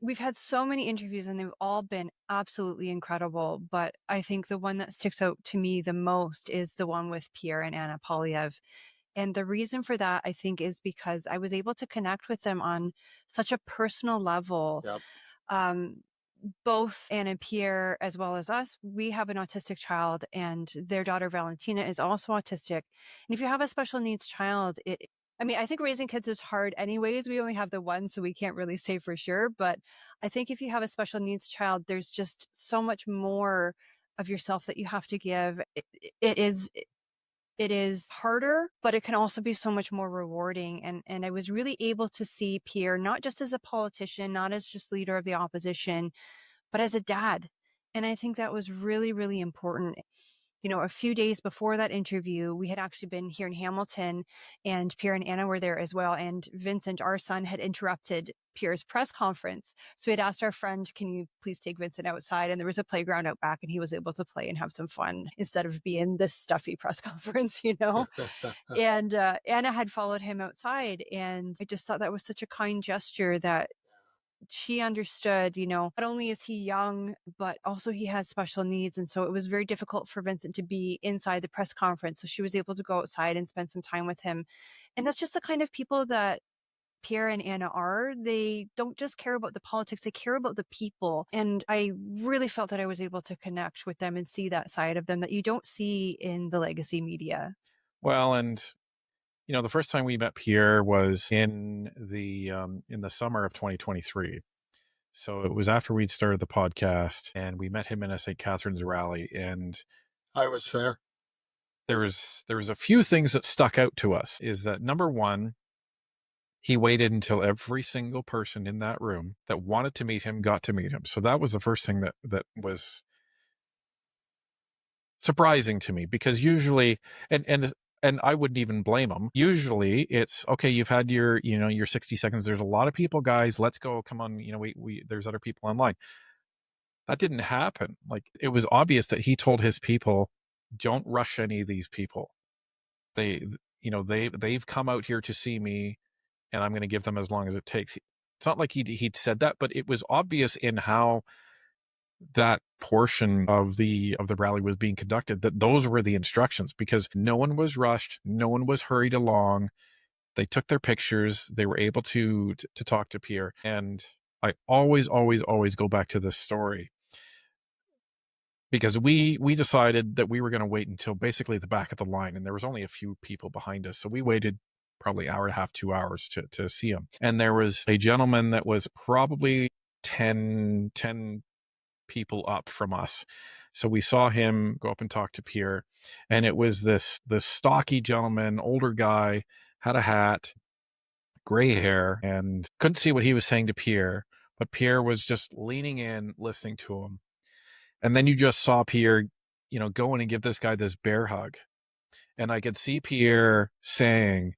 we've had so many interviews and they've all been absolutely incredible. But I think the one that sticks out to me the most is the one with Pierre and Anna Poilievre. And the reason for that, I think, is because I was able to connect with them on such a personal level. Yep. Um, Both Anna and Pierre, as well as us, we have an autistic child, and their daughter Valentina is also autistic. And if you have a special needs child, I mean, I think raising kids is hard anyways. We only have the one, so we can't really say for sure. But I think if you have a special needs child, there's just so much more of yourself that you have to give. It is harder, but it can also be so much more rewarding. And I was really able to see Pierre not just as a politician, not as just leader of the opposition, but as a dad. And I think that was really, really important. You know, a few days before that interview, we had actually been here in Hamilton, and Pierre and Anna were there as well. And Vincent, our son, had interrupted Pierre's press conference. So we had asked our friend, can you please take Vincent outside? And there was a playground out back, and he was able to play and have some fun instead of being this stuffy press conference, you know? And Anna had followed him outside. And I just thought that was such a kind gesture that she understood, you know, not only is he young, but also he has special needs. And so it was very difficult for Vincent to be inside the press conference. So she was able to go outside and spend some time with him. And that's just the kind of people that Pierre and Anna are. They don't just care about the politics, they care about the people. And I really felt that I was able to connect with them and see that side of them that you don't see in the legacy media. Well, and the first time we met Pierre was in the summer of 2023. So it was after we'd started the podcast, and we met him in a St. Catharines rally, and I was there. There was a few things that stuck out to us. Is that number one, he waited until every single person in that room that wanted to meet him got to meet him. So that was the first thing that was surprising to me, because usually, and I wouldn't even blame him. Usually it's okay. You've had your 60 seconds. There's a lot of people, guys. Let's go. Come on. There's other people online. That didn't happen. Like, it was obvious that he told his people, don't rush any of these people. They've come out here to see me, and I'm going to give them as long as it takes. It's not like he'd said that, but it was obvious in how that portion of the rally was being conducted, that those were the instructions, because no one was rushed, no one was hurried along. They took their pictures, they were able to talk to Pierre. And I always go back to this story, because we decided that we were going to wait until basically the back of the line, and there was only a few people behind us, so we waited probably hour and a half, 2 hours to see him. And there was a gentleman that was probably 10 people up from us. So we saw him go up and talk to Pierre, and it was this stocky gentleman, older guy, had a hat, gray hair, and couldn't see what he was saying to Pierre, but Pierre was just leaning in, listening to him. And then you just saw Pierre, go in and give this guy this bear hug. And I could see Pierre saying,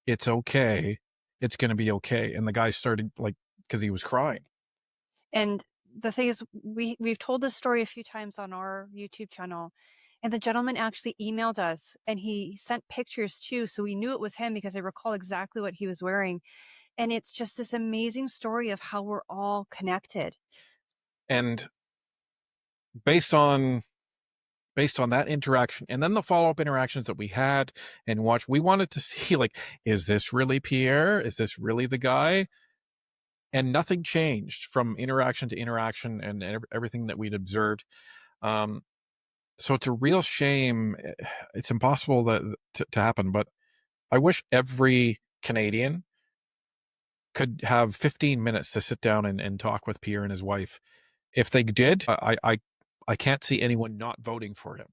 it's okay. It's going to be okay. And the guy started, because he was crying. And the thing is, we've told this story a few times on our YouTube channel, and the gentleman actually emailed us, and he sent pictures too. So we knew it was him because I recall exactly what he was wearing. And it's just this amazing story of how we're all connected. And based on that interaction, and then the follow-up interactions that we had and watched, we wanted to see, is this really Pierre? Is this really the guy? And nothing changed from interaction to interaction, and everything that we'd observed. So it's a real shame. It's impossible to happen, but I wish every Canadian could have 15 minutes to sit down and talk with Pierre and his wife. If they did, I can't see anyone not voting for him.